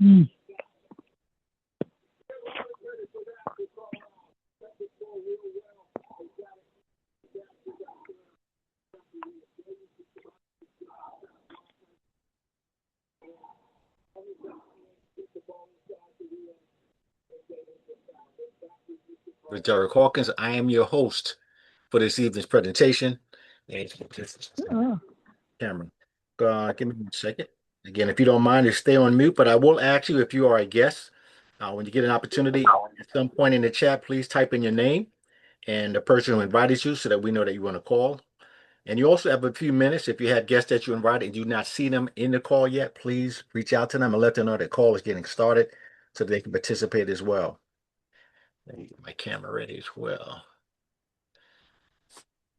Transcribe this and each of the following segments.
Mm. With Derek Hawkins. I am your host for this evening's presentation. And Oh. Cameron, give me 1 second. Again, if you don't mind, just stay on mute, but I will ask you if you are a guest. When you get an opportunity at some point in the chat, please type in your name and the person who invited you so that we know that you want to call. And you also have a few minutes. If you have guests that you invited and you do not see them in the call yet, please reach out to them and let them know that call is getting started so they can participate as well. Let me get my camera ready as well.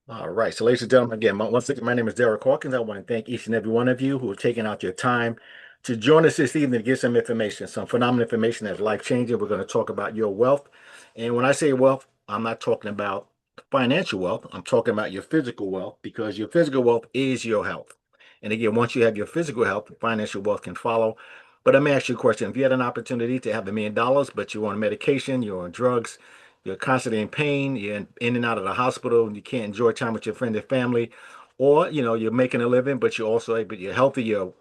All right. So, ladies and gentlemen, again, once again, my name is Derek Hawkins. I want to thank each and every one of you who have taken out your time to join us this evening to get some information, some phenomenal information that's life changing. We're going to talk about your wealth. And when I say wealth, I'm not talking about financial wealth. I'm talking about your physical wealth because your physical wealth is your health. And again, once you have your physical health, financial wealth can follow. But let me ask you a question. If you had an opportunity to have $1 million, but you're on medication, you're on drugs, you're constantly in pain, you're in and out of the hospital, and you can't enjoy time with your friends and family, or you're making a living, but you're healthy, you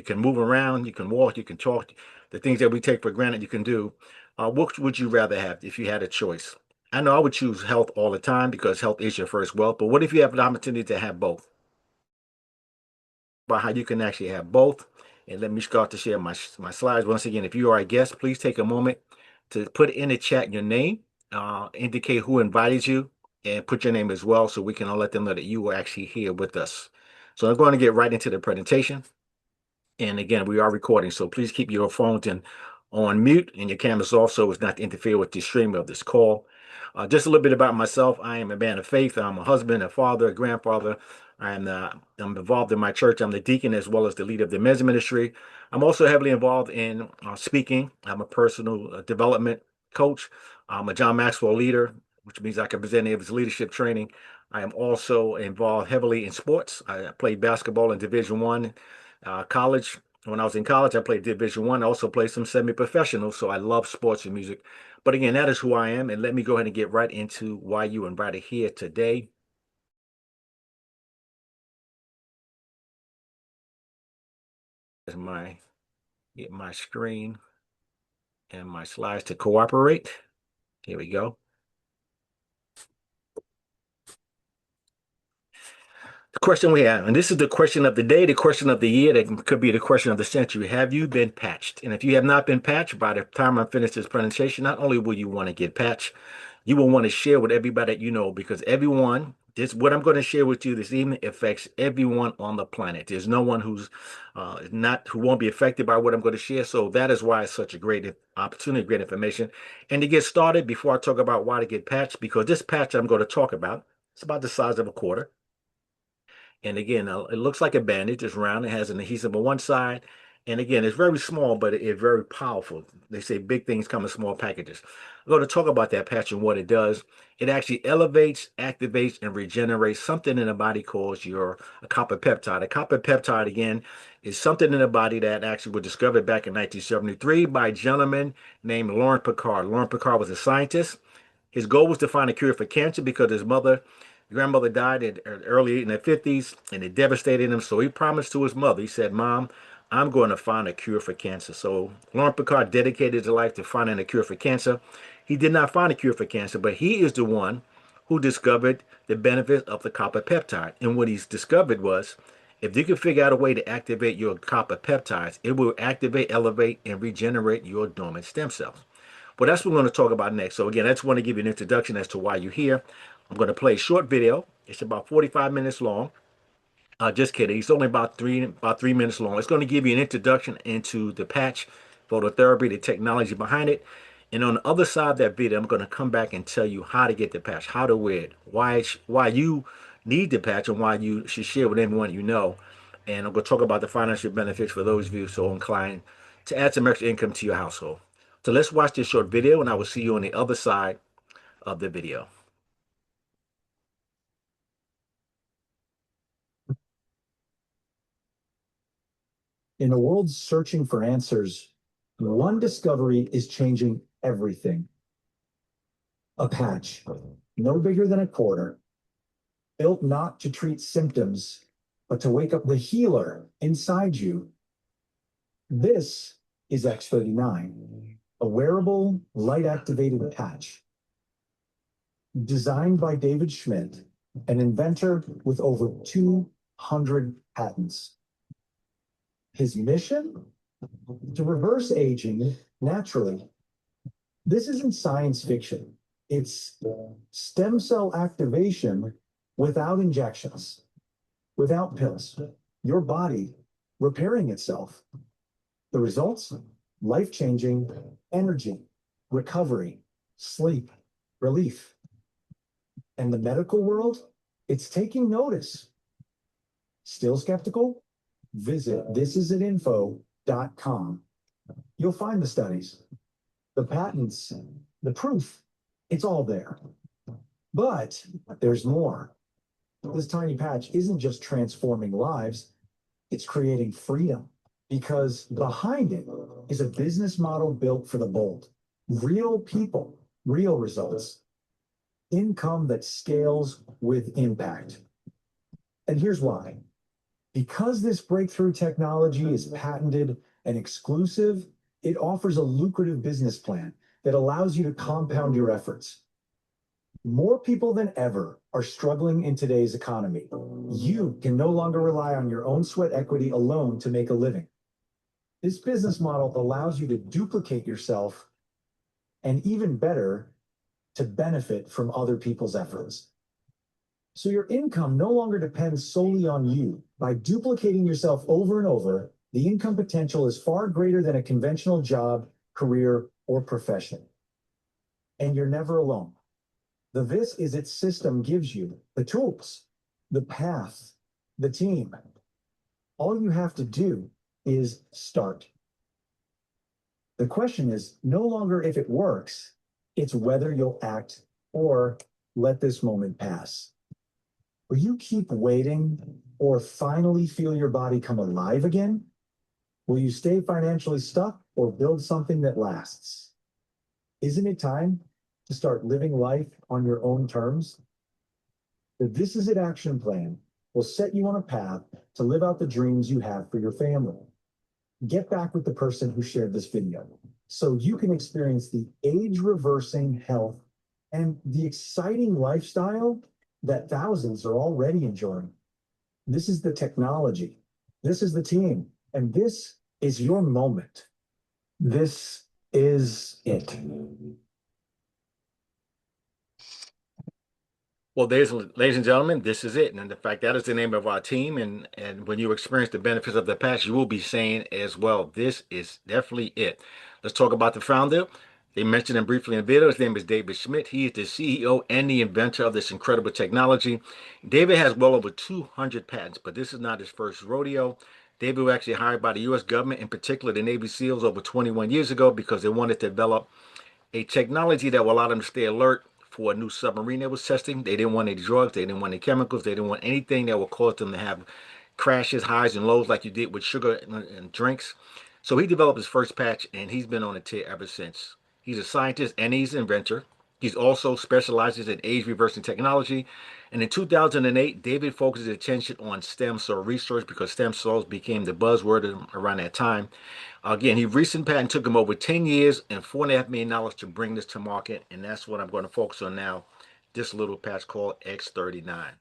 can move around, you can walk, you can talk, the things that we take for granted you can do. What would you rather have if you had a choice? I know I would choose health all the time because health is your first wealth, but what if you have an opportunity to have both? About how you can actually have both. And let me start to share my slides. Once again, if you are a guest, please take a moment to put in the chat your name, indicate who invited you, and put your name as well so we can all let them know that you were actually here with us. So I'm going to get right into the presentation. And again, we are recording, so please keep your phones on mute and your cameras off so as not to interfere with the stream of this call. Just a little bit about myself. I am a man of faith. I'm a husband, a father, a grandfather. I'm involved in my church. I'm the deacon as well as the leader of the men's ministry. I'm also heavily involved in speaking. I'm a personal development coach. I'm a John Maxwell leader, which means I can present any of his leadership training. I am also involved heavily in sports. I played basketball in Division One college. When I was in college, I played Division One. I also played some semi-professional, so I love sports and music. But again, that is who I am, and let me go ahead and get right into why you invited here today. Get my screen and my slides to cooperate. Here we go. The question we have, and this is the question of the day, the question of the year, that could be the question of the century. Have you been patched? And if you have not been patched, by the time I finish this presentation, not only will you want to get patched, you will want to share with everybody that you know, because what I'm going to share with you this evening affects everyone on the planet. There's no one who won't be affected by what I'm going to share. So that is why it's such a great opportunity, great information. And to get started, before I talk about why to get patched, because this patch I'm going to talk about, it's about the size of a quarter. And again, it looks like a bandage. It's round. It has an adhesive on one side. And again, it's very small, but it's very powerful. They say big things come in small packages. I'm going to talk about that patch and what it does. It actually elevates, activates, and regenerates something in the body called a copper peptide. A copper peptide, again, is something in the body that actually was discovered back in 1973 by a gentleman named Laurent Picard. Laurent Picard was a scientist. His goal was to find a cure for cancer because his grandmother died early in the 50s, and it devastated him. So he promised to his mother, he said, "Mom, I'm going to find a cure for cancer." So Laurent Picard dedicated his life to finding a cure for cancer. He did not find a cure for cancer, but he is the one who discovered the benefit of the copper peptide. And what he's discovered was, if you can figure out a way to activate your copper peptides, it will activate, elevate, and regenerate your dormant stem cells. But that's what we're going to talk about next. So again, I just want to give you an introduction as to why you're here. I'm going to play a short video. It's about 45 minutes long. Just kidding. It's only about three minutes long. It's going to give you an introduction into the patch phototherapy, the technology behind it. And on the other side of that video, I'm going to come back and tell you how to get the patch, how to wear it, why you need the patch, and why you should share with everyone you know. And I'm going to talk about the financial benefits for those of you so inclined to add some extra income to your household. So let's watch this short video, and I will see you on the other side of the video. In a world searching for answers, one discovery is changing everything. A patch, no bigger than a quarter, built not to treat symptoms, but to wake up the healer inside you. This is X39, a wearable, light-activated patch. Designed by David Schmidt, an inventor with over 200 patents. His mission? To reverse aging naturally. This isn't science fiction. It's stem cell activation without injections, without pills. Your body repairing itself. The results? Life-changing energy, recovery, sleep, relief. And the medical world? It's taking notice. Still skeptical? Visit thisisatinfo.com. You'll find the studies, the patents, the proof. It's all there. But there's more. This tiny patch isn't just transforming lives, it's creating freedom. Because behind it is a business model built for the bold. Real people, real results. Income that scales with impact. And here's why. Because this breakthrough technology is patented and exclusive, it offers a lucrative business plan that allows you to compound your efforts. More people than ever are struggling in today's economy. You can no longer rely on your own sweat equity alone to make a living. This business model allows you to duplicate yourself and, even better, to benefit from other people's efforts. So your income no longer depends solely on you. By duplicating yourself over and over, the income potential is far greater than a conventional job, career, or profession. And you're never alone. The This Is It system gives you the tools, the path, the team. All you have to do is start. The question is no longer if it works, it's whether you'll act or let this moment pass. Will you keep waiting or finally feel your body come alive again? Will you stay financially stuck or build something that lasts? Isn't it time to start living life on your own terms? The This Is It action plan will set you on a path to live out the dreams you have for your family. Get back with the person who shared this video so you can experience the age-reversing health and the exciting lifestyle that thousands are already enjoying. This is the technology. This is the team. And this is your moment. This is it. Well, ladies and gentlemen, this is it. And in fact, that is the name of our team. And when you experience the benefits of the patch, you will be saying as well, this is definitely it. Let's talk about the founder. They mentioned him briefly in the video. His name is David Schmidt. He is the CEO and the inventor of this incredible technology. David has well over 200 patents, but this is not his first rodeo. David was actually hired by the U.S. government, in particular the Navy SEALs, over 21 years ago because they wanted to develop a technology that will allow them to stay alert for a new submarine they was testing. They didn't want any drugs, they didn't want any chemicals, they didn't want anything that would cause them to have crashes, highs, and lows like you did with sugar and drinks. So he developed his first patch, and he's been on a tear ever since. He's a scientist and he's an inventor. He's also specializes in age reversing technology. And in 2008, David focused his attention on stem cell research because stem cells became the buzzword around that time. Again, his recent patent took him over 10 years and $4.5 million to bring this to market. And that's what I'm going to focus on now. This little patch called X39.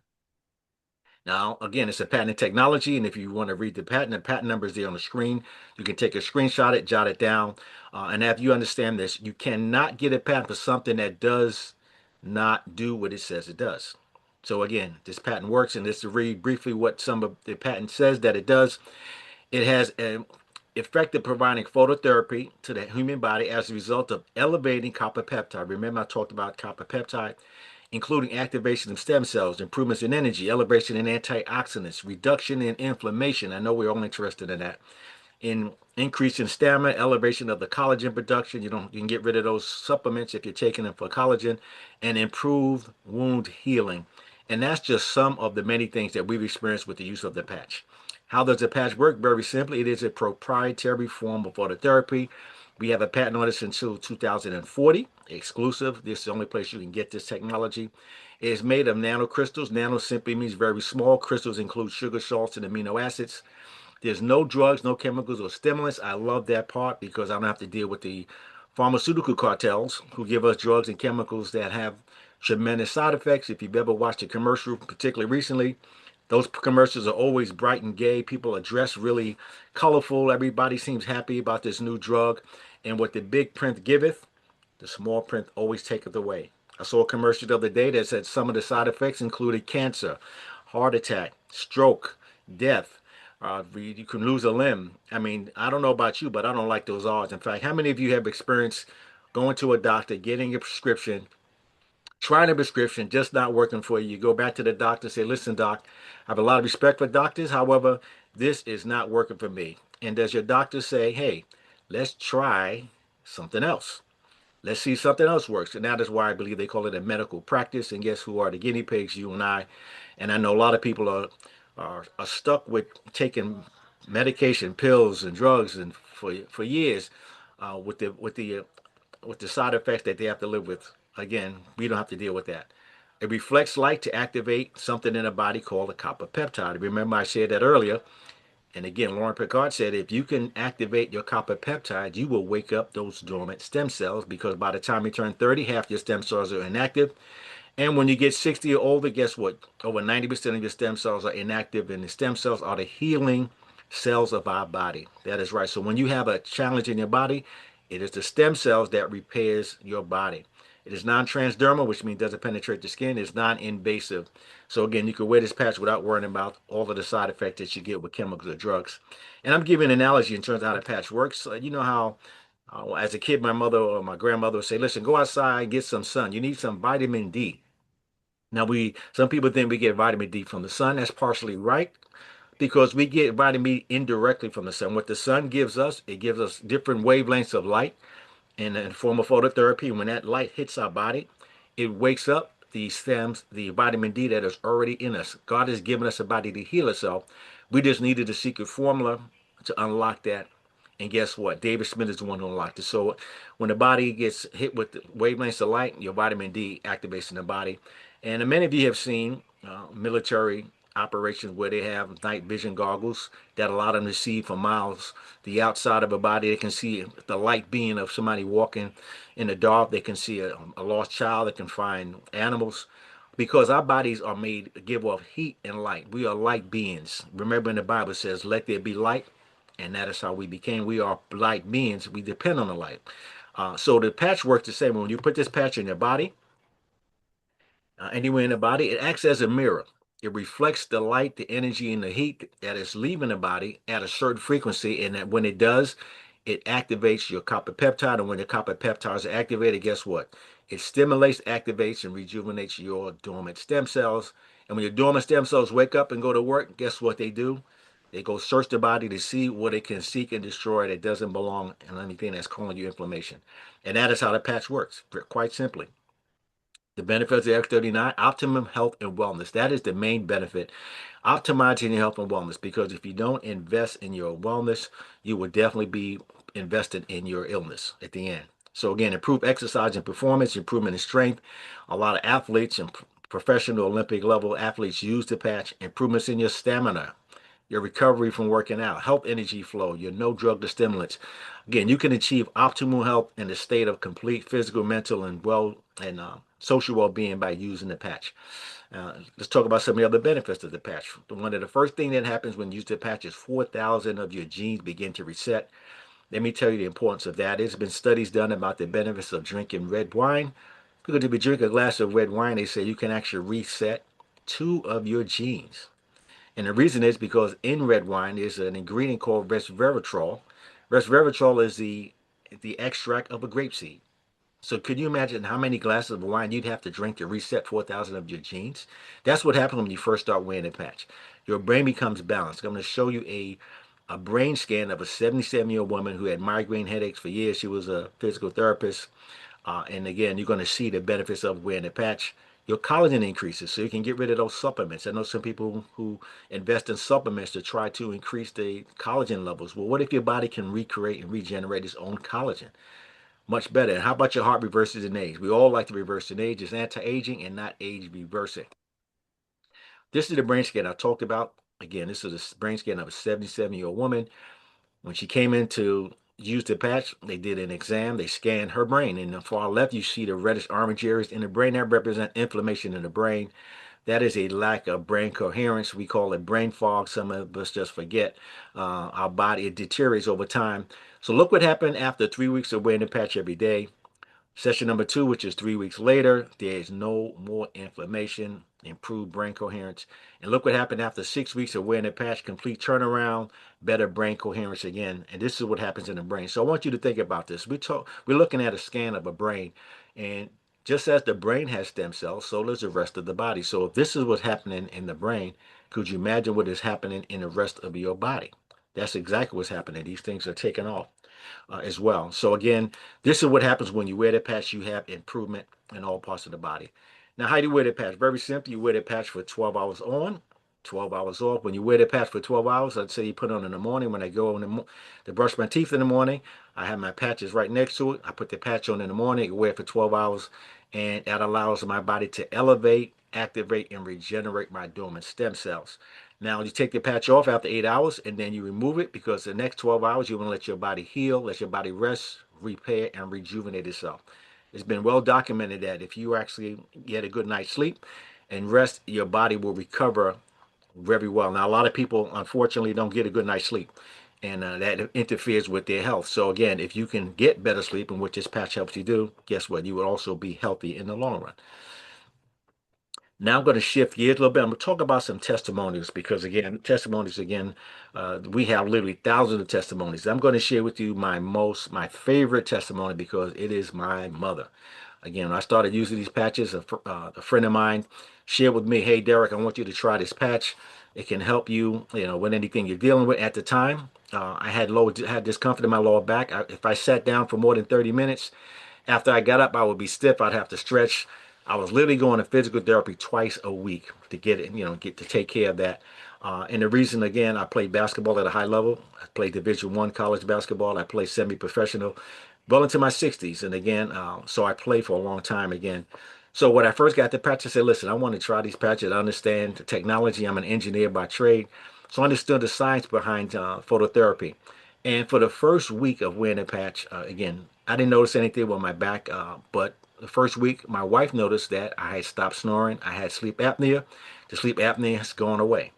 Now, again, it's a patented technology, and if you want to read the patent number is there on the screen. You can take a screenshot it, jot it down, and if you understand this, you cannot get a patent for something that does not do what it says it does. So again, this patent works, and just to read briefly what some of the patent says that it does, it has an effect of providing phototherapy to the human body as a result of elevating copper peptide. Remember, I talked about copper peptide, including activation of stem cells, improvements in energy, elevation in antioxidants, reduction in inflammation. I know we're all interested in that. In increase in stamina, elevation of the collagen production. You can get rid of those supplements if you're taking them for collagen, and improve wound healing. And that's just some of the many things that we've experienced with the use of the patch. How does the patch work? Very simply, it is a proprietary form of phototherapy. We have a patent on this until 2040, exclusive. This is the only place you can get this technology. It is made of nanocrystals. Nano simply means very small. Crystals include sugar, salts, and amino acids. There's no drugs, no chemicals or stimulants. I love that part because I don't have to deal with the pharmaceutical cartels who give us drugs and chemicals that have tremendous side effects. If you've ever watched a commercial, particularly recently, those commercials are always bright and gay. People are dressed really colorful. Everybody seems happy about this new drug. And what the big print giveth, the small print always taketh away. I saw a commercial the other day that said some of the side effects included cancer, heart attack, stroke, death. You can lose a limb. I mean, I don't know about you, but I don't like those odds. In fact, how many of you have experienced going to a doctor, getting a prescription, trying a prescription, just not working for you? You go back to the doctor, say, listen, doc, I have a lot of respect for doctors. However, this is not working for me. And does your doctor say, hey, let's try something else? Let's see if something else works. And that is why I believe they call it a medical practice. And guess who are the guinea pigs? You and I. And I know a lot of people are stuck with taking medication, pills, and drugs, and for years, with the side effects that they have to live with. Again, we don't have to deal with that. It reflects light to activate something in the body called a copper peptide. Remember, I said that earlier. And again, Lauren Picard said if you can activate your copper peptide, you will wake up those dormant stem cells because by the time you turn 30, half your stem cells are inactive. And when you get 60 or older, guess what? Over 90% of your stem cells are inactive, and the stem cells are the healing cells of our body. That is right. So when you have a challenge in your body, it is the stem cells that repairs your body. It is non-transdermal, which means it doesn't penetrate the skin. It's non-invasive. So again, you can wear this patch without worrying about all of the side effects that you get with chemicals or drugs. And I'm giving an analogy in terms of how the patch works. You know how as a kid, my mother or my grandmother would say, listen, go outside and get some sun. You need some vitamin D. Now some people think we get vitamin D from the sun. That's partially right because we get vitamin D indirectly from the sun. What the sun gives us, it gives us different wavelengths of light in the form of phototherapy. When that light hits our body, it wakes up the stems, the vitamin D that is already in us. God has given us a body to heal itself. We just needed the secret formula to unlock that. And guess what? David Smith is the one who unlocked it. So when the body gets hit with the wavelengths of light, your vitamin D activates in the body. And many of you have seen military operations where they have night vision goggles that allow them to see for miles the outside of a body. They can see the light being of somebody walking in the dark. They can see a lost child. They can find animals because our bodies are made to give off heat and light. We are light beings. Remember in the Bible it says, let there be light. And that is how we became. We are light beings. We depend on the light. So the patch works the same. When you put this patch in your body, anywhere in the body, it acts as a mirror. It reflects the light, the energy, and the heat that is leaving the body at a certain frequency. And that when it does, it activates your copper peptide. And when the copper peptides are activated, guess what? It stimulates, activates, and rejuvenates your dormant stem cells. And when your dormant stem cells wake up and go to work, guess what they do? They go search the body to see what it can seek and destroy that doesn't belong in anything that's causing you inflammation. And that is how the patch works, quite simply. The benefits of X39, optimum health and wellness. That is the main benefit. Optimizing your health and wellness. Because if you don't invest in your wellness, you will definitely be invested in your illness at the end. So again, improve exercise and performance, improvement in strength. A lot of athletes and professional Olympic level athletes use the patch. Improvements in your stamina, your recovery from working out, health energy flow, your no drug to stimulants. Again, you can achieve optimal health in a state of complete physical, mental, and social well-being by using the patch. Let's talk about some of the other benefits of the patch. One of the first thing that happens when you use the patch is 4,000 of your genes begin to reset. Let me tell you the importance of that. There's been studies done about the benefits of drinking red wine. Because if you drink a glass of red wine, they say you can actually reset 2 of your genes. And the reason is because in red wine is an ingredient called resveratrol. Resveratrol is the extract of a grapeseed. So could you imagine how many glasses of wine you'd have to drink to reset 4,000 of your genes? That's what happens when you first start wearing the patch. Your brain becomes balanced. I'm going to show you a brain scan of a 77-year-old woman who had migraine headaches for years. She was a physical therapist. And again, you're going to see the benefits of wearing the patch. Your collagen increases, so you can get rid of those supplements. I know some people who invest in supplements to try to increase the collagen levels. Well, what if your body can recreate and regenerate its own collagen? Much better. And how about your heart reverses in age? We all like to reverse in age. It's anti-aging and not age reversing. This is the brain scan I talked about. Again, this is a brain scan of a 77-year-old woman. When she came in to use the patch, they did an exam. They scanned her brain. And on the far left, you see the reddish orange areas in the brain that represent inflammation in the brain. That is a lack of brain coherence. We call it brain fog. Some of us just forget. Our body, it deteriorates over time. So look what happened after 3 weeks of wearing the patch every day. Session number 2, which is 3 weeks later, there is no more inflammation, improved brain coherence. And look what happened after 6 weeks of wearing the patch, complete turnaround, better brain coherence again. And this is what happens in the brain. So I want you to think about this. We're looking at a scan of a brain, and just as the brain has stem cells, so does the rest of the body. So if this is what's happening in the brain, could you imagine what is happening in the rest of your body? That's exactly what's happening. These things are taking off as well. So again, this is what happens when you wear the patch. You have improvement in all parts of the body. Now, how do you wear the patch? Very simple. You wear the patch for 12 hours on, 12 hours off. When you wear the patch for 12 hours, let's say you put it on in the morning. When I go to brush my teeth in the morning, I have my patches right next to it. I put the patch on in the morning, I wear it for 12 hours, and that allows my body to elevate, activate, and regenerate my dormant stem cells. Now you take the patch off after 8 hours and then you remove it because the next 12 hours you want to let your body heal, let your body rest, repair, and rejuvenate itself. It's been well documented that if you actually get a good night's sleep and rest, your body will recover very well. Now, a lot of people unfortunately don't get a good night's sleep, and that interferes with their health. So again, if you can get better sleep, and what this patch helps you do, guess what? You will also be healthy in the long run. Now I'm going to shift gears a little bit. I'm going to talk about some testimonials because again, testimonies again, we have literally thousands of testimonies. I'm going to share with you my favorite testimony because it is my mother. Again, when I started using these patches, a friend of mine shared with me, "Hey Derek, I want you to try this patch. It can help you, with anything you're dealing with." At the time, I had discomfort in my lower back. If I sat down for more than 30 minutes, after I got up, I would be stiff. I'd have to stretch. I was literally going to physical therapy twice a week to get it, get to take care of that. And the reason, again, I played basketball at a high level. I played Division I college basketball. I played semi-professional, well into my 60s. And again, so I played for a long time again. So when I first got the patch, I said, listen, I want to try these patches. I understand the technology. I'm an engineer by trade. So I understood the science behind phototherapy. And for the first week of wearing the patch, again, I didn't notice anything with my back, but the first week, my wife noticed that I had stopped snoring. I had sleep apnea. The sleep apnea has gone away.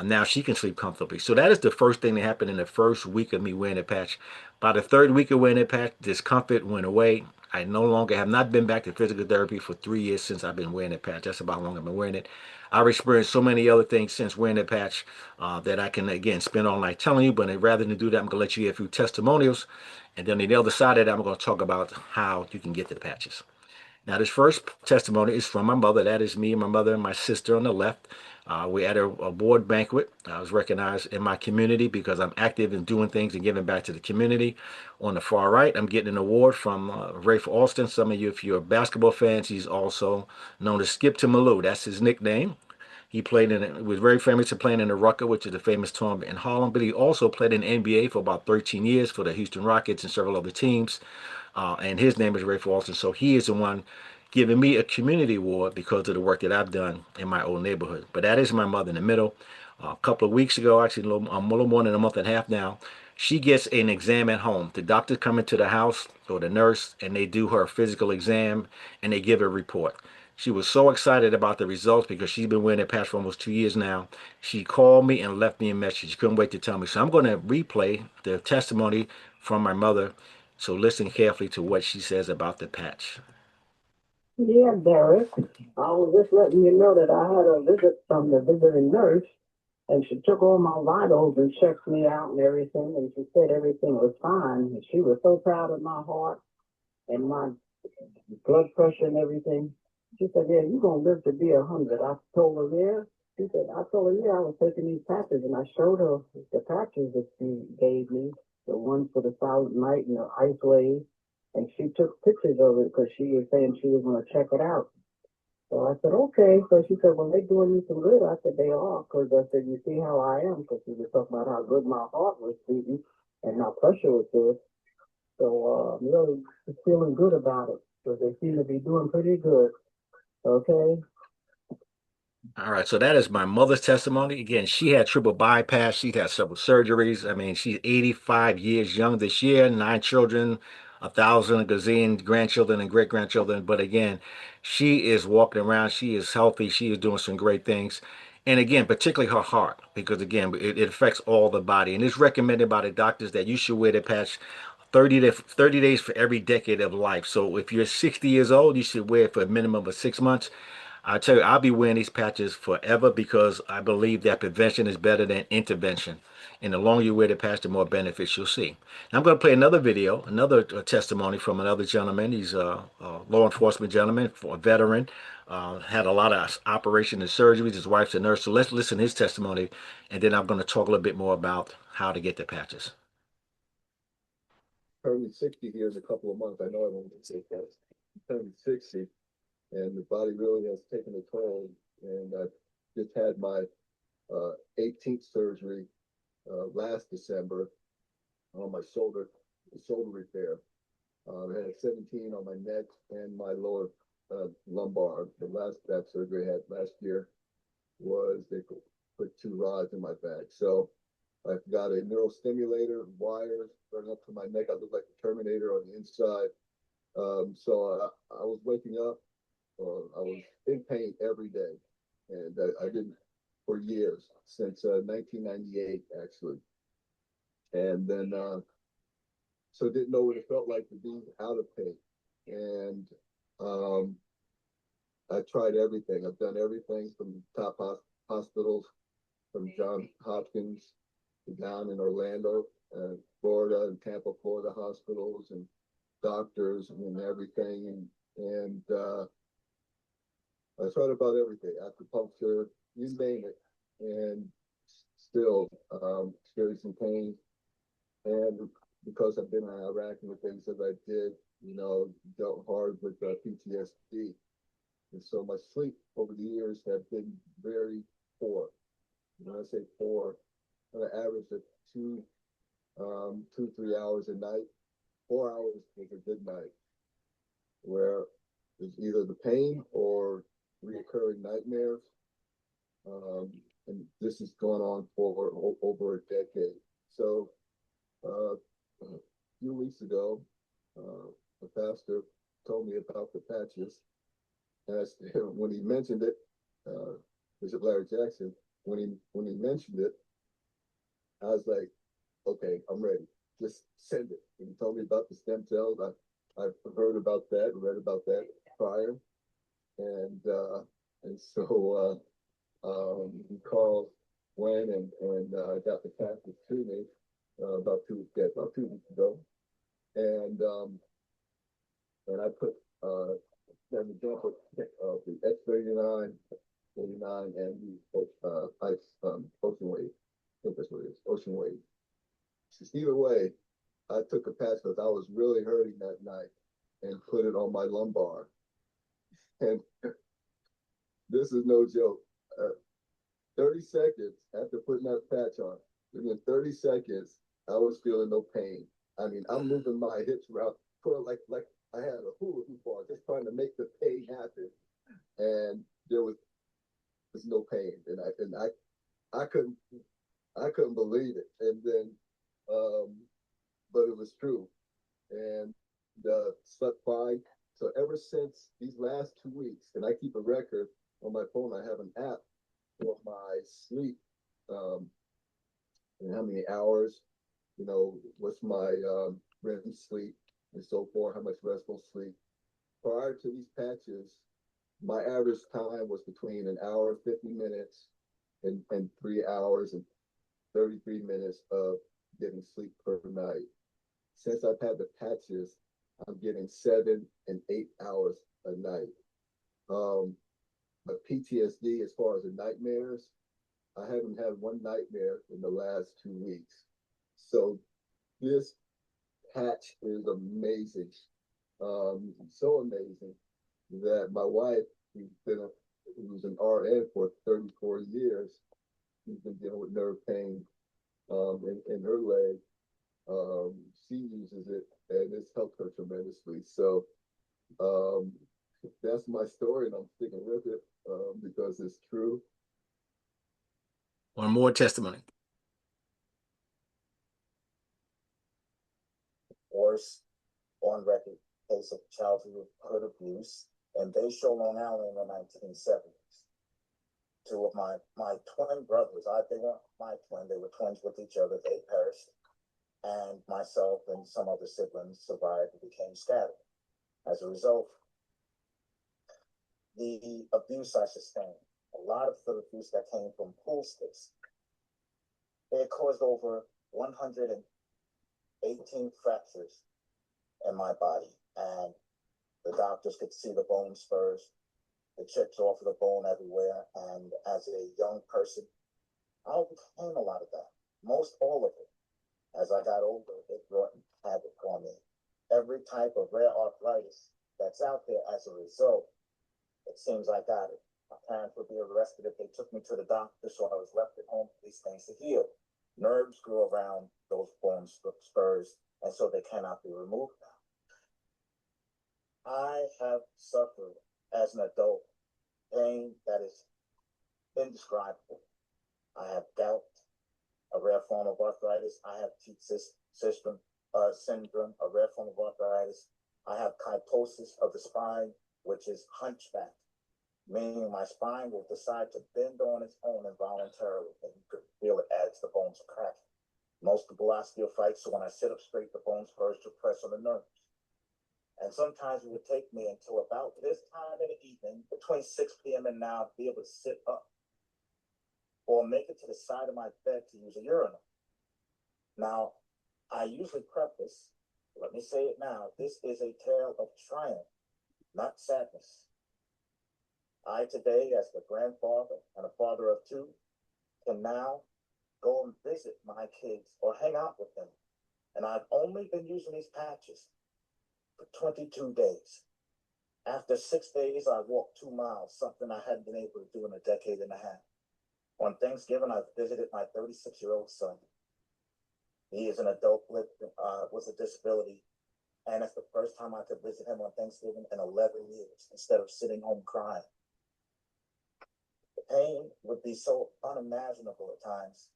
Now she can sleep comfortably. So that is the first thing that happened in the first week of me wearing the patch. By the third week of wearing the patch, discomfort went away. I no longer have not been back to physical therapy for 3 years since I've been wearing the patch. That's about how long I've been wearing it. I've experienced so many other things since wearing the patch that I can, again, spend all night telling you. But rather than do that, I'm going to let you get a few testimonials. And then on the other side of that, I'm going to talk about how you can get the patches. Now, this first testimony is from my mother. That is me, my mother, and my sister on the left. We're at a award banquet. I was recognized in my community because I'm active in doing things and giving back to the community. On the far right, I'm getting an award from Rafe Alston. Some of you, if you're basketball fans, he's also known as Skip to Malou. That's his nickname. He was very famous for playing in the Rucker, which is the famous tournament in Harlem, but he also played in the NBA for about 13 years for the Houston Rockets and several other teams. And his name is Ray Alston. So he is the one giving me a community award because of the work that I've done in my old neighborhood. But that is my mother in the middle. A couple of weeks ago, actually a little more than a month and a half now, She gets an exam at home. The doctor come into the house or the nurse and they do her physical exam and they give a report. She was so excited about the results because she's been wearing that patch for almost 2 years now. She called me and left me a message. She couldn't wait to tell me. So I'm going to replay the testimony from my mother. So listen carefully to what she says about the patch. Yeah, Derek. I was just letting you know that I had a visit from the visiting nurse, and she took all my vitals and checked me out and everything, and she said everything was fine. And she was so proud of my heart and my blood pressure and everything. She said, "Yeah, you're gonna live to be 100." I told her, "Yeah." She said, "I told her, yeah, I was taking these patches," and I showed her the patches that she gave me, the ones for the silent night and the ice wave. And she took pictures of it because she was saying she was going to check it out. So I said, okay. So she said, well, they doing you some good. I said, they are. Because I said, you see how I am? Because she was talking about how good my heart was beating and my pressure was good. So I'm really feeling good about it because they seem to be doing pretty good. Okay. All right, so that is my mother's testimony. Again, she had triple bypass. She's had several surgeries. I mean, she's 85 years young this year, 9 children, 1,000 gazillion grandchildren and great grandchildren. But again, she is walking around. She is healthy. She is doing some great things. And again, particularly her heart, because again, it affects all the body. And it's recommended by the doctors that you should wear the patch 30 days for every decade of life. So if you're 60 years old, you should wear it for a minimum of 6 months. I tell you, I'll be wearing these patches forever because I believe that prevention is better than intervention. And the longer you wear the patch, the more benefits you'll see. Now I'm going to play another video, another testimony from another gentleman. He's a law enforcement gentleman, a veteran, had a lot of operations and surgeries. His wife's a nurse. So let's listen to his testimony, and then I'm going to talk a little bit more about how to get the patches. Turning 60 here in a couple of months. I know I won't say that. Turning 60, and the body really has taken a toll. And I just had my 18th surgery last December on my shoulder, the shoulder repair. I had 17 on my neck and my lower lumbar. The last that surgery I had last year was they put 2 rods in my back. So I've got a neurostimulator, wires running up to my neck. I look like a Terminator on the inside. So I was waking up, I was in pain every day. And I didn't for years, since 1998, actually. And then, so didn't know what it felt like to be out of pain. And I tried everything. I've done everything from top hospitals, from Johns Hopkins down in Orlando, Florida, and Tampa, Florida hospitals and doctors and everything. And I tried about everything, acupuncture, you name it, and still experiencing pain. And because I've been in Iraq and the things that I did, dealt hard with PTSD. And so my sleep over the years have been very poor. When I say poor, on an average of 3 hours a night. 4 hours was a good night, where it's either the pain or reoccurring nightmares. And this has gone on for over a decade. So a few weeks ago, the pastor told me about the patches. And when he mentioned it, Bishop Larry Jackson, when he mentioned it, I was like, okay, I'm ready. Just send it. And he told me about the stem cells. I've heard about that, read about that prior, and so he called Gwen and got the package to me about 2 weeks ago, and I put an example of the X39, 89, and the ocean wave. I think that's what it is, ocean wave. Either way, I took a patch because I was really hurting that night and put it on my lumbar. And this is no joke. 30 seconds after putting that patch on, within 30 seconds, I was feeling no pain. I mean, I'm moving my hips around, like I had a hula hoop on, just trying to make the pain happen. And there's no pain. And I couldn't believe it. And then but it was true. And slept fine. So ever since these last 2 weeks, and I keep a record on my phone, I have an app for my sleep, um, and how many hours, what's my REM sleep and so forth, how much restful sleep. Prior to these patches, my average time was between an hour and 50 minutes and 3 hours and 33 minutes of getting sleep per night. Since I've had the patches, I'm getting 7 and 8 hours a night. But PTSD, as far as the nightmares, I haven't had one nightmare in the last 2 weeks. So this patch is amazing. So amazing that my wife, who's an RN for 34 years, she's been dealing with nerve pain in her leg. She uses it and it's helped her tremendously. So um, that's my story, and I'm sticking with it because it's true. One more testimony. Worst on record case of childhood abuse in Bayshore, Long Island in the 1970s. Two of my twin brothers, they weren't my twin, they were twins with each other, they perished. And myself and some other siblings survived and became scattered. As a result, the abuse I sustained, a lot of the abuse that came from pool sticks, it caused over 118 fractures in my body. And the doctors could see the bone spurs, the chips off of the bone everywhere. And as a young person, I overcame a lot of that, most all of it. As I got older, it brought havoc on me. Every type of rare arthritis that's out there as a result, it seems I got it. My parents would be arrested if they took me to the doctor, so I was left at home for these things to heal. Nerves grew around those bone spurs, and so they cannot be removed now. I have suffered as an adult pain that is indescribable. I have gout, a rare form of arthritis. I have teeth system syndrome, a rare form of arthritis. I have kyphosis of the spine, which is hunchback, meaning my spine will decide to bend on its own involuntarily, and you could feel it as the bones are cracking. Multiple osteophytes, so when I sit up straight, the bones first to press on the nerves. And sometimes it would take me until about this time in the evening, between 6 p.m. and now, to be able to sit up or make it to the side of my bed to use a urinal. Now, I usually preface, let me say it now, this is a tale of triumph, not sadness. I today, as the grandfather and a father of two, can now go and visit my kids or hang out with them. And I've only been using these patches for 22 days. After 6 days, I walked 2 miles, something I hadn't been able to do in a decade and a half. On Thanksgiving, I visited my 36-year-old son. He is an adult with a disability, and it's the first time I could visit him on Thanksgiving in 11 years instead of sitting home crying. The pain would be so unimaginable at times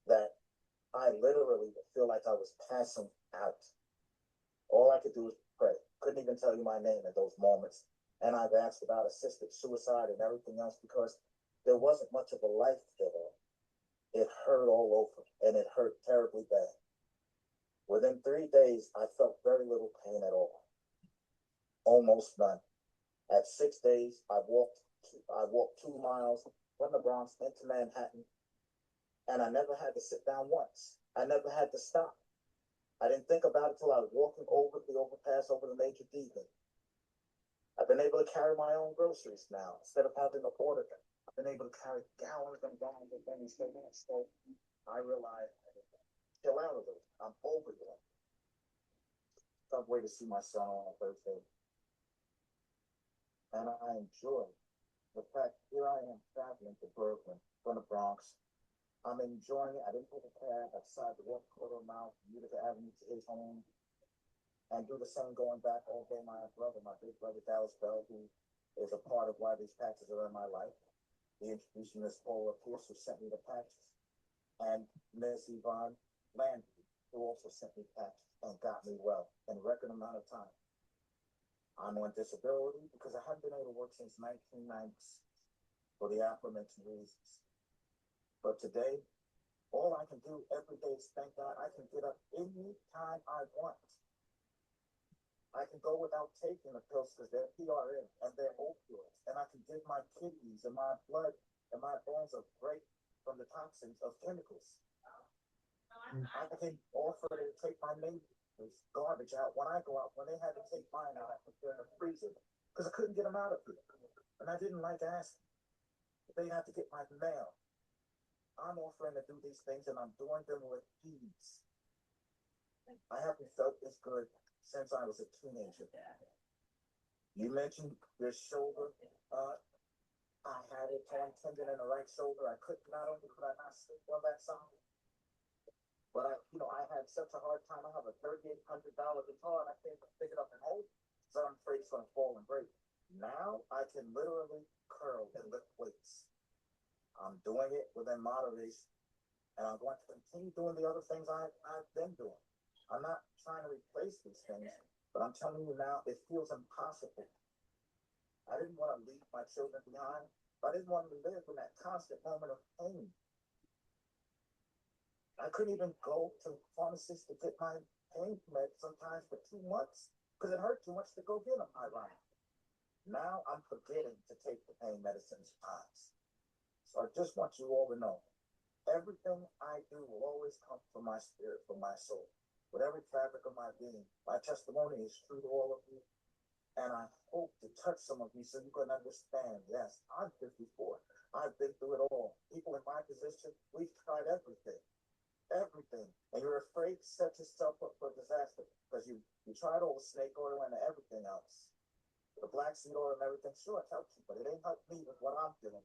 that I literally would feel like I was passing out. All I could do was pray. Couldn't even tell you my name at those moments. And I've asked about assisted suicide and everything else because there wasn't much of a life there. It hurt all over, and it hurt terribly bad. Within 3 days, I felt very little pain at all. Almost none. At 6 days, I walked 2 miles from the Bronx into Manhattan, and I never had to sit down once. I never had to stop. I didn't think about it till I was walking over the overpass over the Major D. I've been able to carry my own groceries now instead of having to order them. I've been able to carry gallons and gallons of things. So I realized I chill out a little. I'm over there. Subway to see my son on Thursday. And I enjoy the fact here I am traveling to Brooklyn from the Bronx. I'm enjoying it. I didn't take a cab. I decided to walk a quarter mile from Utica Avenue to his home and do the same going back all day. My big brother Dallas Bell, who is a part of why these patches are in my life. He introduced me to Miss Paula Pierce, who sent me the patches, and Miss Yvonne Landry, who also sent me patches and got me well in a record amount of time. I'm on disability because I haven't been able to work since 1990 for the aforementioned reasons. But today, all I can do every day is thank God I can get up any time I want. I can go without taking the pills because they're PRN and they're opioids. And I can give my kidneys and my blood and my bones a break from the toxins of chemicals. I can offer to take my neighbor's garbage out when I go out. When they had to take mine out, I put them in the freezer because I couldn't get them out of here. And I didn't like asking. They had to get my mail. I'm offering to do these things and I'm doing them with ease. I haven't felt this good since I was a teenager. You mentioned your shoulder. I had a torn tendon in the right shoulder. I could not only could I not sleep on that side, but I had such a hard time. I have a $3,800 guitar and I can't pick it up and hold it, so I'm afraid it's gonna fall and break. Now I can literally curl and lift weights. I'm doing it within moderation, and I'm going to continue doing the other things I've been doing. I'm not trying to replace these things, but I'm telling you now, it feels impossible. I didn't want to leave my children behind. I didn't want to live in that constant moment of pain. I couldn't even go to the pharmacist to get my pain meds sometimes for 2 months because it hurt too much to go get them, ironically. Now I'm forgetting to take the pain medicines times. So I just want you all to know, everything I do will always come from my spirit, from my soul. With every fabric of my being, my testimony is true to all of you. And I hope to touch some of you so you can understand, yes, I'm 54. I've been through it all. People in my position, we've tried everything. Everything. And you're afraid to set yourself up for disaster because you tried all the snake oil and everything else. The black seed oil and everything, sure, it helps you, but it ain't helped me with what I'm doing.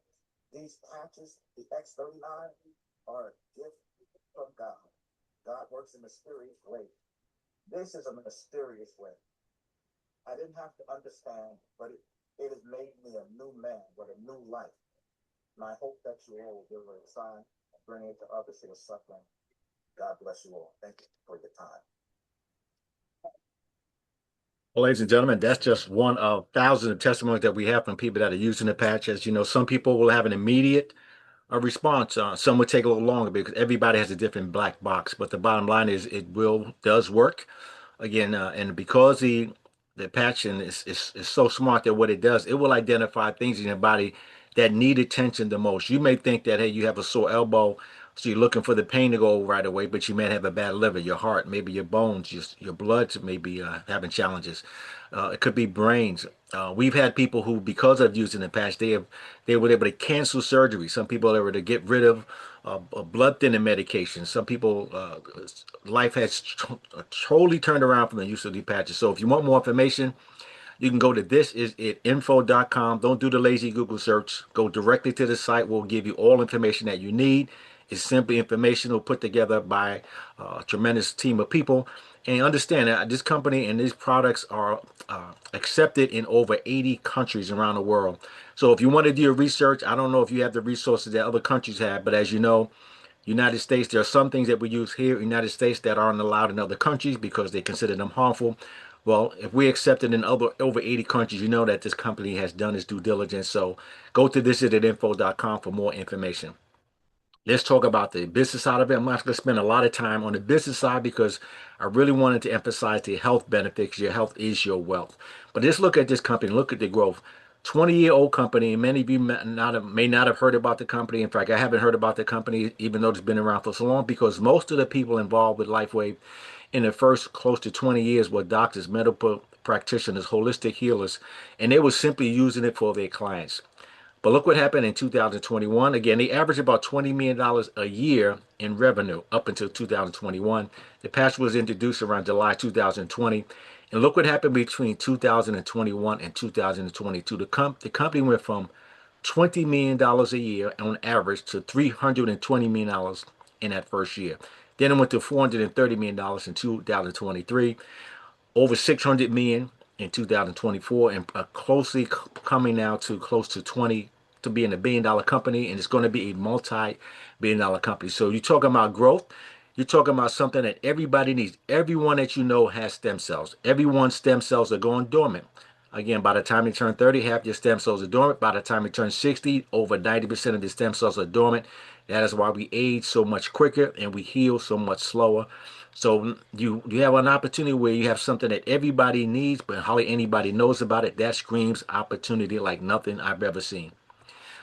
These patches, the X39, are a gift from God. God works in mysterious ways. This is a mysterious way. I didn't have to understand, but it has made me a new man with a new life. And I hope that you all will give it a sign and bring it to others who are suffering. God bless you all. Thank you for your time. Well, ladies and gentlemen, that's just one of thousands of testimonies that we have from people that are using the patch. As you know, some people will have an immediate response. Some will take a little longer because everybody has a different black box. But the bottom line is it does work. Again, and because the patching is so smart that what it does, it will identify things in your body that need attention the most. You may think that, hey, you have a sore elbow, so you're looking for the pain to go right away, but you may have a bad liver, your heart, maybe your bones, just your blood may be having challenges. It could be brains. We've had people who, because of using the patch, they were able to cancel surgery. Some people are able to get rid of blood thinning medication. Some people, life has totally turned around from the use of the patches. So if you want more information, you can go to thisisitinfo.com. Don't do the lazy Google search. Go directly to the site. We'll give you all information that you need. It's simply informational put together by a tremendous team of people. And understand that this company and these products are accepted in over 80 countries around the world. So if you want to do your research, I don't know if you have the resources that other countries have, but as you know, United States, there are some things that we use here in the United States that aren't allowed in other countries because they consider them harmful. Well, if we accept it in over 80 countries, you know that this company has done its due diligence. So go to thisisitinfo.com for more information. Let's talk about the business side of it. I'm not going to spend a lot of time on the business side because I really wanted to emphasize the health benefits. Your health is your wealth. But let's look at this company. Look at the growth. 20-year-old company. Many of you may not have heard about the company. In fact, I haven't heard about the company, even though it's been around for so long, because most of the people involved with LifeWave in the first close to 20 years were doctors, medical practitioners, holistic healers, and they were simply using it for their clients. But look what happened in 2021. Again, they averaged about $20 million a year in revenue up until 2021. The patch was introduced around July 2020. And look what happened between 2021 and 2022. The company went from $20 million a year on average to $320 million in that first year. Then it went to $430 million in 2023, over 600 million in 2024, and closely coming now to close to 20 to being a $1 billion company, and it's going to be a multi-billion-dollar company. So you're talking about growth. You're talking about something that everybody needs. Everyone that you know has stem cells. Everyone's stem cells are going dormant. Again, by the time you turn 30, half your stem cells are dormant. By the time you turn 60, over 90% of the stem cells are dormant. That is why we age so much quicker and we heal so much slower. So you have an opportunity where you have something that everybody needs, but hardly anybody knows about it. That screams opportunity like nothing I've ever seen.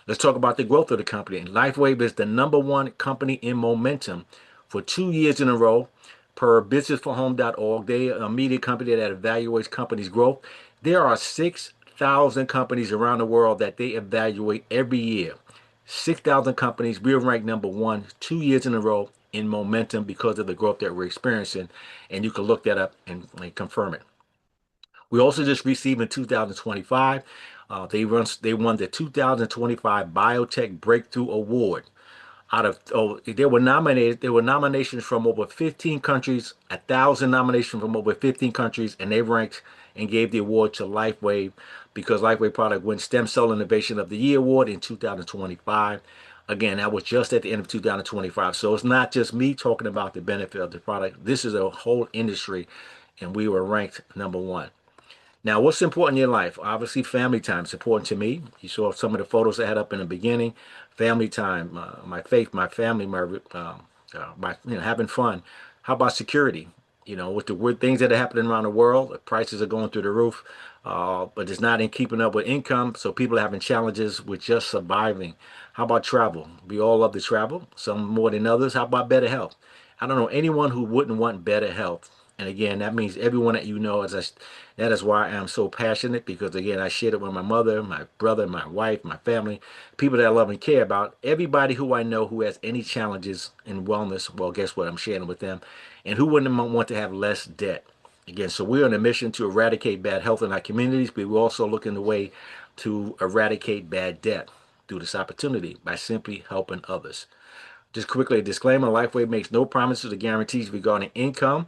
Let's talk about the growth of the company. LifeWave is the #1 company in momentum for 2 years in a row per businessforhome.org. They are a media company that evaluates companies' growth. There are 6,000 companies around the world that they evaluate every year. 6,000 companies. We're ranked #1 2 years in a row in momentum because of the growth that we're experiencing. And you can look that up and confirm it. We also just received in 2025, they won the 2025 Biotech Breakthrough Award. Out of they were nominated. There were nominations from over 15 countries, 1,000 nominations from over 15 countries, and they ranked and gave the award to LifeWave because LifeWave product won Stem Cell Innovation of the Year award in 2025. Again, that was just at the end of 2025. So it's not just me talking about the benefit of the product. This is a whole industry, and we were ranked #1. Now, what's important in your life? Obviously, family time is important to me. You saw some of the photos I had up in the beginning. Family time, my faith, my family, my having fun. How about security? With the weird things that are happening around the world, the prices are going through the roof, but it's not in keeping up with income. So people are having challenges with just surviving. How about travel? We all love to travel, some more than others. How about better health? I don't know anyone who wouldn't want better health. And again, that means everyone that you know, that is why I'm so passionate because again, I shared it with my mother, my brother, my wife, my family, people that I love and care about. Everybody who I know who has any challenges in wellness, well, guess what? I'm sharing with them. And who wouldn't want to have less debt? Again, so we're on a mission to eradicate bad health in our communities, but we're also looking the way to eradicate bad debt through this opportunity by simply helping others. Just quickly, a disclaimer, LifeWay makes no promises or guarantees regarding income.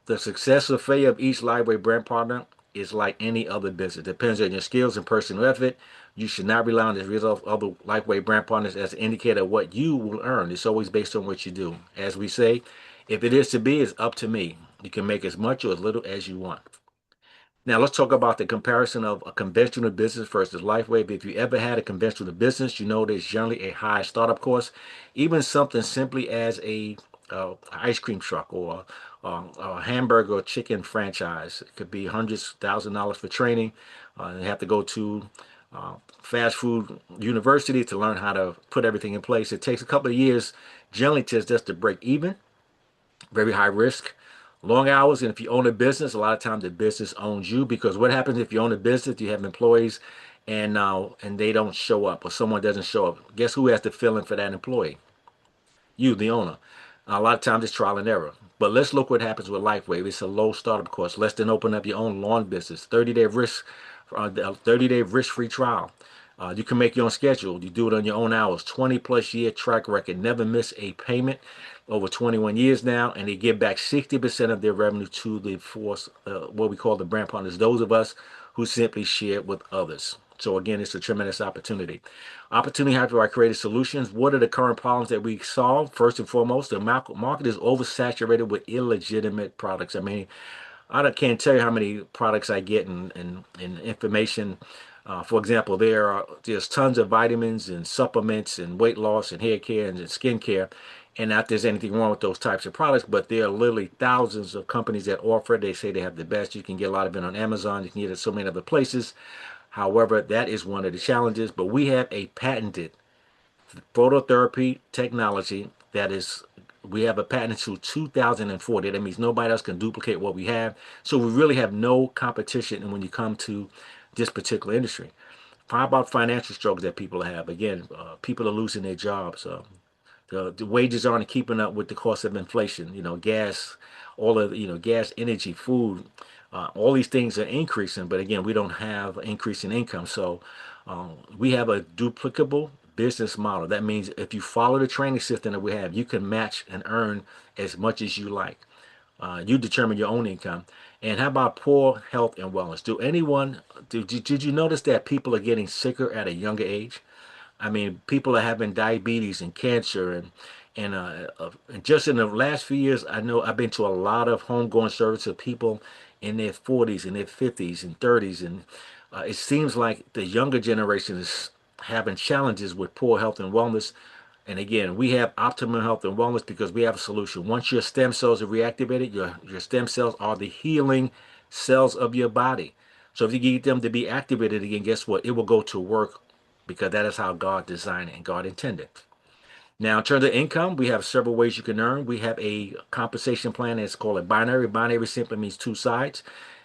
The success or failure of each LifeWay brand partner is like any other business. It depends on your skills and personal effort. You should not rely on the result of other LifeWay brand partners as an indicator of what you will earn. It's always based on what you do. As we say, if it is to be, it's up to me. You can make as much or as little as you want. Now let's talk about the comparison of a conventional business versus LifeWave. If you ever had a conventional business, you know there's generally a high startup cost. Even something simply as a ice cream truck or a hamburger or chicken franchise. It could be hundreds, $1,000s for training. You have to go to fast food university to learn how to put everything in place. It takes a couple of years generally just to break even. Very high risk, long hours, and if you own a business, a lot of times the business owns you because what happens if you own a business? You have employees, and they don't show up or someone doesn't show up. Guess who has to fill in for that employee? You, the owner. A lot of times it's trial and error. But let's look what happens with LifeWave. It's a low startup cost, less than open up your own lawn business. 30-day risk-free trial. You can make your own schedule. You do it on your own hours. 20 plus year track record. Never miss a payment. Over 21 years now, and they give back 60% of their revenue to the force, what we call the brand partners. Those of us who simply share with others. So again, it's a tremendous opportunity. Opportunity, how do I create solutions? What are the current problems that we solve? First and foremost, the market is oversaturated with illegitimate products. I mean, can't tell you how many products I get in information. For example, there's tons of vitamins and supplements and weight loss and hair care and skin care. And not there's anything wrong with those types of products, but there are literally thousands of companies that offer it. They say they have the best. You can get a lot of it on Amazon. You can get it at so many other places. However, that is one of the challenges. But we have a patented phototherapy technology we have a patent until 2040. That means nobody else can duplicate what we have. So we really have no competition when you come to this particular industry. How about financial struggles that people have? Again, people are losing their jobs. The wages aren't keeping up with the cost of inflation. Gas, all of gas, energy, food, all these things are increasing. But again, we don't have an increase in income. So we have a duplicable business model. That means if you follow the training system that we have, you can match and earn as much as you like. You determine your own income. And how about poor health and wellness? Did you notice that people are getting sicker at a younger age? I mean, people are having diabetes and cancer And just in the last few years, I know I've been to a lot of homegoing service of people in their 40s and their 50s and 30s, and it seems like the younger generation is having challenges with poor health and wellness. And again, we have optimum health and wellness because we have a solution. Once your stem cells are reactivated, your stem cells are the healing cells of your body. So if you get them to be activated again, guess what? It will go to work because that is how God designed it and God intended. Now, in terms of income, we have several ways you can earn. We have a compensation plan that's called a binary. Binary simply means two sides.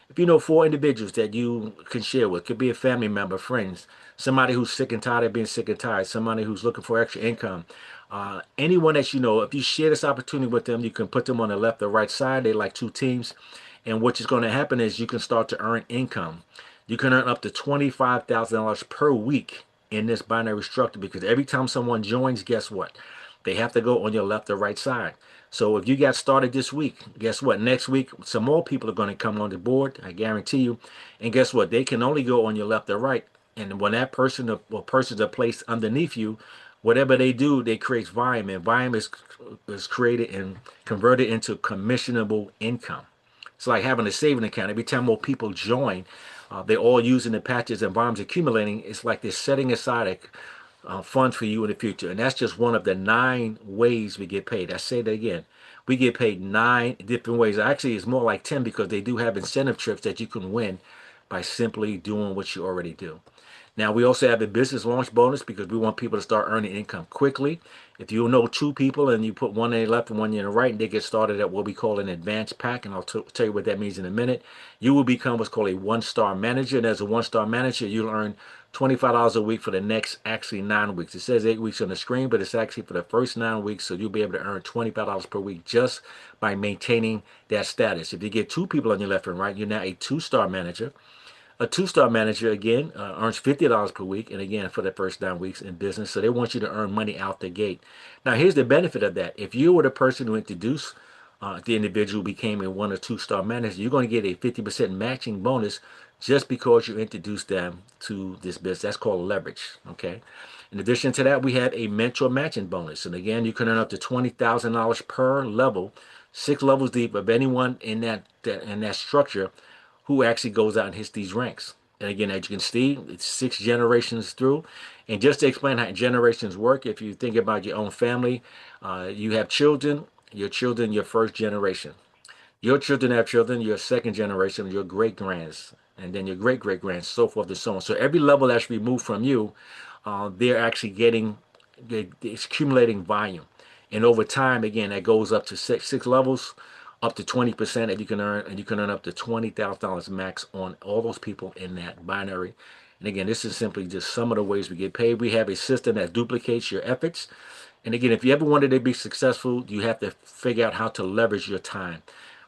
If you know four individuals that you can share with, could be a family member, friends, somebody who's sick and tired of being sick and tired, somebody who's looking for extra income, anyone that you know, if you share this opportunity with them, you can put them on the left or right side. They like two teams. And what is going to happen is you can start to earn income. You can earn up to $25,000 per week in this binary structure because every time someone joins, guess what? They have to go on your left or right side. So if you got started this week, guess what? Next week, some more people are going to come on the board. I guarantee you. And guess what? They can only go on your left or right. And when that person or persons are placed underneath you, whatever they do, they create volume. And volume is created and converted into commissionable income. It's like having a saving account. Every time more people join, they're all using the patches and volumes accumulating. It's like they're setting aside a fund for you in the future. And that's just one of the 9 ways we get paid. I say that again. We get paid 9 different ways. Actually, it's more like 10 because they do have incentive trips that you can win by simply doing what you already do. Now, we also have a business launch bonus because we want people to start earning income quickly. If you know two people and you put one in the left and one in the right, and they get started at what we call an advanced pack, and I'll tell you what that means in a minute, you will become what's called a one-star manager. And as a one-star manager, you'll earn $25 a week for the next actually 9 weeks. It says 8 weeks on the screen, but it's actually for the first 9 weeks. So you'll be able to earn $25 per week just by maintaining that status. If you get two people on your left and right, you're now a two-star manager. A two-star manager, again, earns $50 per week, and again, for the first 9 weeks in business. So they want you to earn money out the gate. Now, here's the benefit of that. If you were the person who introduced the individual who became a one or two-star manager, you're going to get a 50% matching bonus just because you introduced them to this business. That's called leverage, okay? In addition to that, we have a mentor matching bonus. And again, you can earn up to $20,000 per level, 6 levels deep of anyone in that structure who actually goes out and hits these ranks. And again, as you can see, it's 6 generations through. And just to explain how generations work, if you think about your own family, you have children, your first generation. Your children have children, your second generation, your great grands, and then your great great grands, so forth and so on. So every level that's removed from you, they're actually it's accumulating volume. And over time, again, that goes up to six levels, up to 20% that you can earn, and you can earn up to $20,000 max on all those people in that binary. And again, this is simply just some of the ways we get paid. We have a system that duplicates your efforts. And again, if you ever wanted to be successful, you have to figure out how to leverage your time.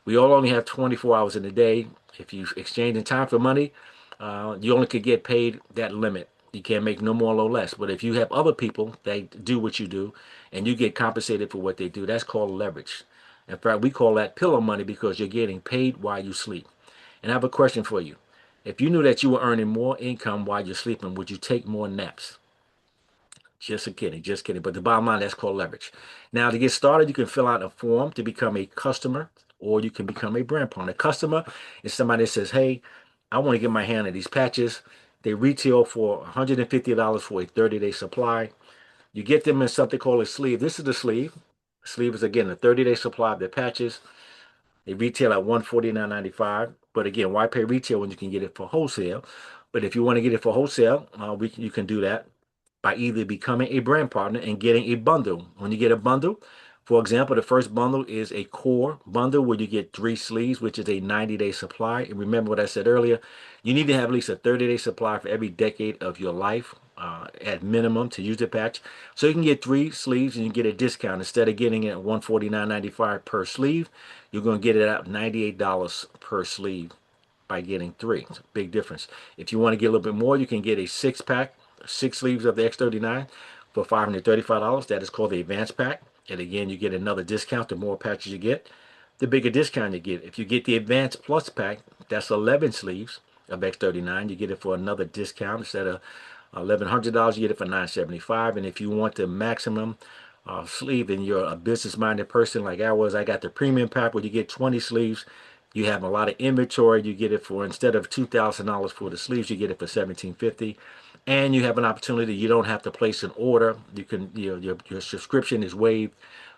We all only have 24 hours in a day. If you exchange in time for money, you only could get paid that limit. You can't make no more or less. But if you have other people that do what you do and you get compensated for what they do, that's called leverage. In fact, we call that pillow money because you're getting paid while you sleep. And I have a question for you. If you knew that you were earning more income while you're sleeping, would you take more naps? Just a kidding, just kidding. But the bottom line, that's called leverage. Now, to get started, you can fill out a form to become a customer, or you can become a brand partner. A customer is somebody that says, hey, I want to get my hand on these patches. They retail for $150 for a 30-day supply. You get them in something called a sleeve. This is the sleeve. Sleeve is, again, a 30-day supply of their patches. They retail at $149.95. But again, why pay retail when you can get it for wholesale? But if you want to get it for wholesale, you can do that by either becoming a brand partner and getting a bundle. When you get a bundle, for example, the first bundle is a core bundle where you get 3 sleeves, which is a 90-day supply. And remember what I said earlier, you need to have at least a 30-day supply for every decade of your life at minimum to use the patch. So you can get 3 sleeves and you get a discount. Instead of getting it at $149.95 per sleeve, you're going to get it at $98 per sleeve by getting 3. It's a big difference. If you want to get a little bit more, you can get a 6-pack, 6 sleeves of the X39 for $535. That is called the advanced pack. And again, you get another discount. The more patches you get, the bigger discount you get. If you get the advanced plus pack, that's 11 sleeves of X39. You get it for another discount. Instead of $1,100, you get it for $975. And if you want the maximum sleeve and you're a business-minded person like I was, I got the premium pack where you get 20 sleeves. You have a lot of inventory. You get it for instead of $2,000 for the sleeves, you get it for 1750, and you have an opportunity. You don't have to place an order. You can your subscription is waived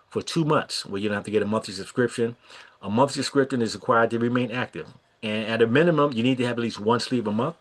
for 2 months, where you don't have to get a monthly subscription. A monthly subscription is required to remain active, and at a minimum, you need to have at least one sleeve a month.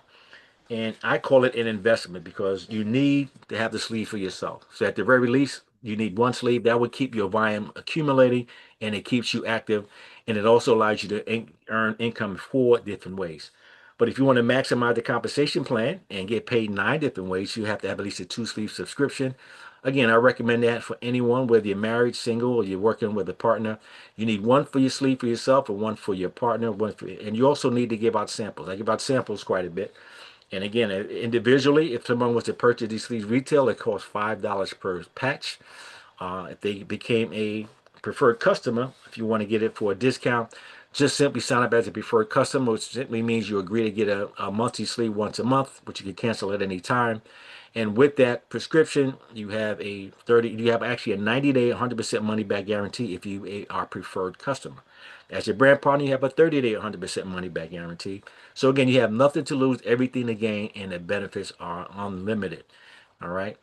And I call it an investment because you need to have the sleeve for yourself. So at the very least, you need one sleeve that would keep your volume accumulating and it keeps you active. And it also allows you to earn income 4 different ways. But if you want to maximize the compensation plan and get paid 9 different ways, you have to have at least a two-sleeve subscription. Again, I recommend that for anyone, whether you're married, single, or you're working with a partner. You need one for your sleeve for yourself and one for your partner. And you also need to give out samples. I give out samples quite a bit. And again, individually, if someone was to purchase these sleeves retail, it costs $5 per patch. If they became a preferred customer, if you want to get it for a discount, just simply sign up as a preferred customer, which simply means you agree to get a monthly sleeve once a month, which you can cancel at any time. And with that prescription, you have actually a 90-day, 100% money back guarantee if you are a preferred customer. As your brand partner, you have a 30-day, 100% money back guarantee. So again, you have nothing to lose, everything to gain, and the benefits are unlimited. All right.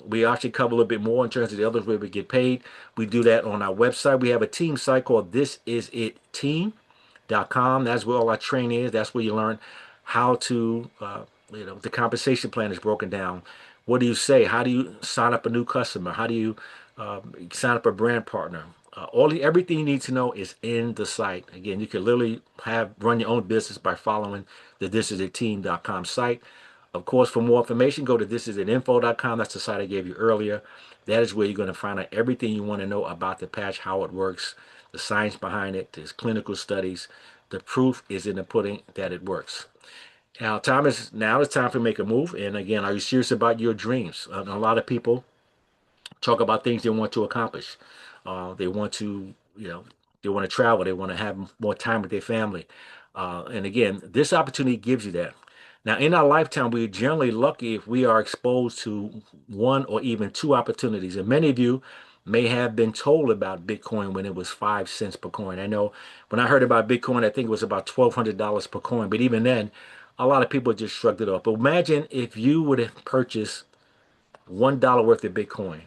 We actually cover a little bit more in terms of the others where we get paid. We do that on our website. We have a team site called thisisitteam.com. That's where all our training is. That's where you learn how to, the compensation plan is broken down. What do you say? How do you sign up a new customer? How do you sign up a brand partner? Everything you need to know is in the site. Again, you can literally run your own business by following the thisisitteam.com site. Of course, for more information, go to thisisitinfo.com. That's the site I gave you earlier. That is where you're going to find out everything you want to know about the patch, how it works, the science behind it, there's clinical studies. The proof is in the pudding that it works. Now it's time for make a move. And again, are you serious about your dreams? A lot of people talk about things they want to accomplish. They want to, they want to travel. They want to have more time with their family. And again, this opportunity gives you that. Now, in our lifetime, we're generally lucky if we are exposed to one or even two opportunities. And many of you may have been told about Bitcoin when it was 5 cents per coin. I know when I heard about Bitcoin, I think it was about $1,200 per coin. But even then, a lot of people just shrugged it off. But imagine if you would have purchased $1 worth of Bitcoin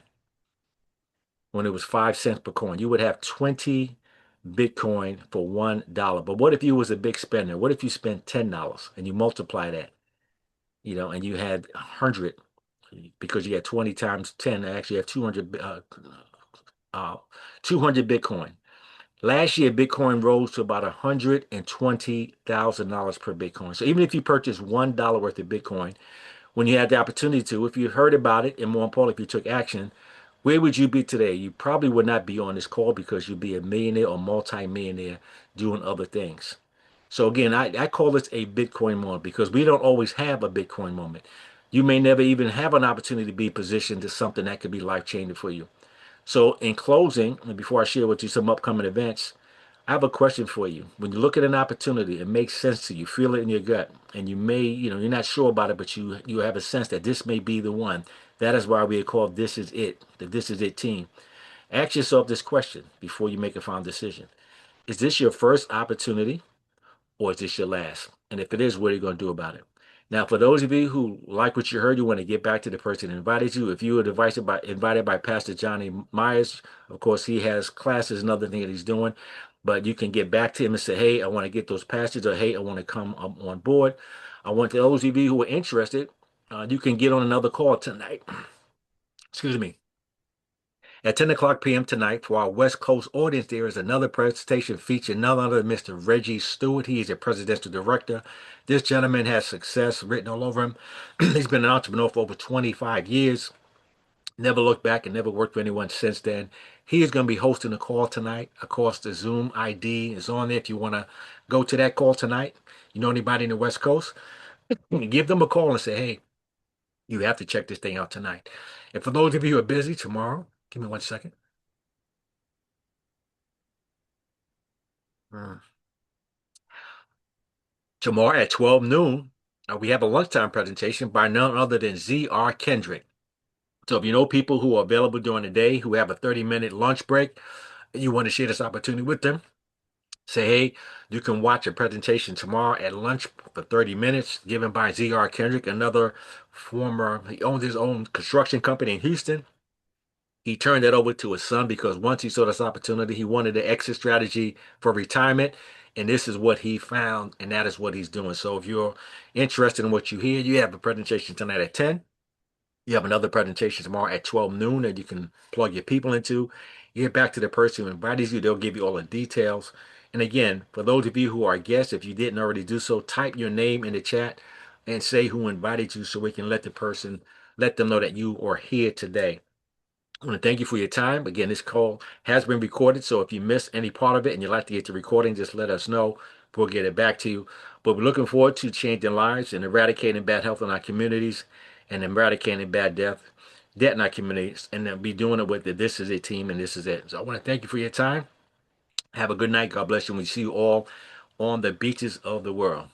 when it was 5 cents per coin. You would have 20 Bitcoin for $1. But what if you was a big spender? What if you spent $10 and you multiply that, and you had 100 because you had 20 times 10, actually have 200 Bitcoin. Last year, Bitcoin rose to about $120,000 per Bitcoin. So even if you purchased $1 worth of Bitcoin, when you had the opportunity to, if you heard about it, and more importantly, if you took action, where would you be today? You probably would not be on this call because you'd be a millionaire or multi-millionaire doing other things. So again, I call this a Bitcoin moment because we don't always have a Bitcoin moment. You may never even have an opportunity to be positioned to something that could be life-changing for you. So in closing, and before I share with you some upcoming events, I have a question for you. When you look at an opportunity, it makes sense to you, feel it in your gut, and you may, you're not sure about it, but you have a sense that this may be the one. That is why we are called This Is It, the This Is It team. Ask yourself this question before you make a final decision. Is this your first opportunity or is this your last? And if it is, what are you going to do about it? Now, for those of you who like what you heard, you want to get back to the person who invited you. If you were invited by Pastor Johnny Myers, of course, he has classes and other things that he's doing. But you can get back to him and say, hey, I want to get those pastors, or hey, I want to come on board. I want those of you who are interested, you can get on another call tonight. Excuse me. At 10 o'clock p.m. tonight, for our West Coast audience, there is another presentation featuring none other than Mr. Reggie Stewart. He is a presidential director. This gentleman has success written all over him. He's been an entrepreneur for over 25 years. Never looked back and never worked for anyone since then. He is going to be hosting a call tonight. Of course, the Zoom ID is on there if you want to go to that call tonight. You know anybody in the West Coast? Give them a call and say, hey, you have to check this thing out tonight. And for those of you who are busy tomorrow, give me 1 second. Hmm. Tomorrow at 12 noon, we have a lunchtime presentation by none other than Z.R. Kendrick. So if you know people who are available during the day who have a 30-minute lunch break, and you want to share this opportunity with them, say, hey, you can watch a presentation tomorrow at lunch for 30 minutes given by Z.R. Kendrick, another former, he owns his own construction company in Houston. He turned that over to his son because once he saw this opportunity, he wanted an exit strategy for retirement. And this is what he found, and that is what he's doing. So if you're interested in what you hear, you have a presentation tonight at 10. You have another presentation tomorrow at 12 noon that you can plug your people into. Get back to the person who invited you. They'll give you all the details. And again, for those of you who are guests, if you didn't already do so, type your name in the chat and say who invited you so we can let them know that you are here today. I want to thank you for your time. Again, this call has been recorded, so if you missed any part of it and you'd like to get the recording, just let us know. We'll get it back to you. But we're looking forward to changing lives and eradicating bad health in our communities and eradicating debt in our communities, and then be doing it with the This Is It team, and this is it. So I want to thank you for your time. Have a good night. God bless you. And we see you all on the beaches of the world.